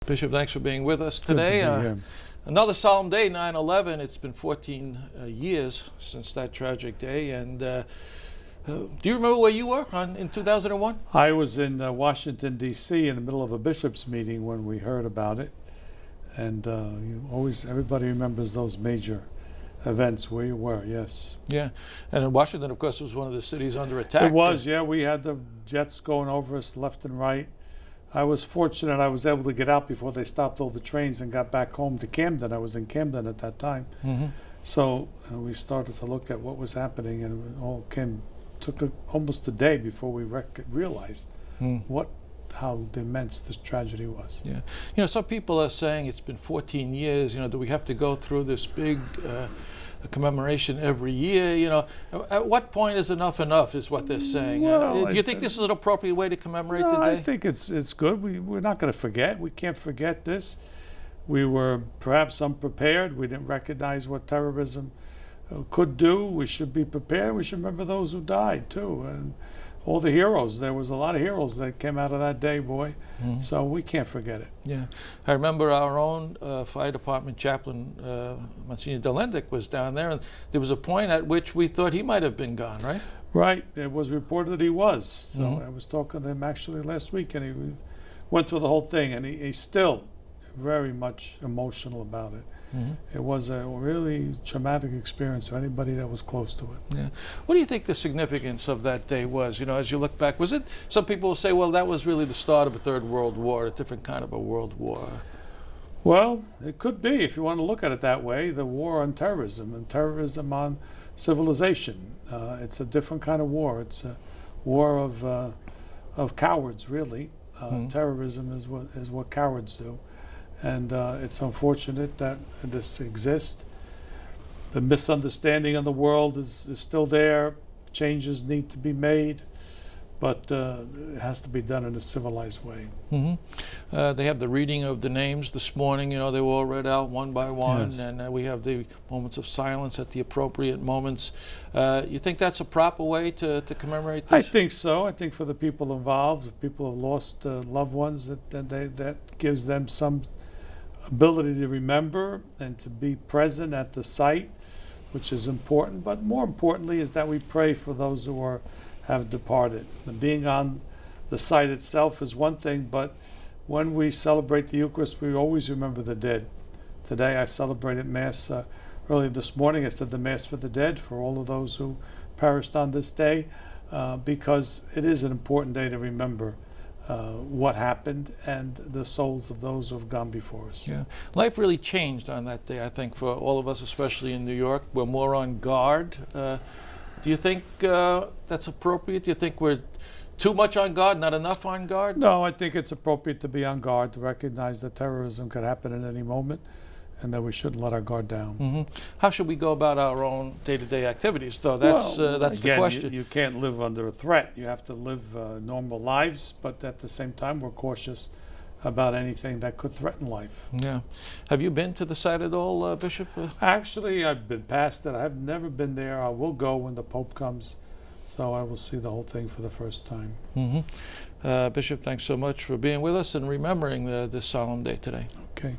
Bishop, thanks for being with us Good to today. be here. Another solemn day, 9/11. It's been 14 years since that tragic day. And do you remember where you were in 2001? I was in Washington, D.C. in the middle of a bishop's meeting when we heard about it. And everybody remembers those major events where you were, yes. Yeah, and in Washington, of course, was one of the cities under attack. It was, yeah. We had the jets going over us left and right. I was fortunate I was able to get out before they stopped all the trains and got back home to Camden. I was in Camden at that time. Mm-hmm. So we started to look at what was happening, and it all took almost a day before we realized how immense this tragedy was. Yeah, some people are saying it's been 14 years. Do we have to go through this big commemoration every year? At what point is enough is what they're saying. Well, do you think this is an appropriate way to commemorate the day? I think it's good. We're not going to forget. We can't forget this. We were perhaps unprepared. We didn't recognize what terrorism could do. We should be prepared. We should remember those who died too, and all the heroes. There was a lot of heroes that came out of that day, boy. Mm-hmm. So we can't forget it. Yeah, I remember our own fire department chaplain, Monsignor Delendick, was down there, and there was a point at which we thought he might have been gone, right? Right. It was reported that he was. So I was talking to him actually last week, and he went through the whole thing, and he's still very much emotional about it. Mm-hmm. It was a really traumatic experience for anybody that was close to it. Yeah. What do you think the significance of that day was? As you look back, was it, some people will say, well, that was really the start of a third world war, a different kind of a world war? Well, it could be, if you want to look at it that way, the war on terrorism and terrorism on civilization. It's a different kind of war. It's a war of cowards, really. Terrorism is what cowards do. And it's unfortunate that this exists. The misunderstanding of the world is still there. Changes need to be made, but it has to be done in a civilized way. Mm-hmm. They have the reading of the names this morning. They were all read out one by one, yes. And we have the moments of silence at the appropriate moments. You think that's a proper way to commemorate this? I think so. I think for the people involved, the people who have lost loved ones, that gives them some ability to remember and to be present at the site, which is important. But more importantly is that we pray for those who have departed. And being on the site itself is one thing, but when we celebrate the Eucharist, we always remember the dead. Today I celebrated Mass early this morning. I said the Mass for the dead, for all of those who perished on this day, because it is an important day to remember what happened and the souls of those who have gone before us. Yeah, life really changed on that day, I think, for all of us, especially in New York. We're more on guard. Do you think that's appropriate? Do you think we're too much on guard, not enough on guard? No, I think it's appropriate to be on guard, to recognize that terrorism could happen at any moment, and that we shouldn't let our guard down. Mm-hmm. How should we go about our own day-to-day activities, though? That's the question. You can't live under a threat. You have to live normal lives, but at the same time, we're cautious about anything that could threaten life. Yeah. Have you been to the site at all, Bishop? Actually, I've been past it. I've never been there. I will go when the Pope comes, so I will see the whole thing for the first time. Mm-hmm. Bishop, thanks so much for being with us and remembering this solemn day today. Okay.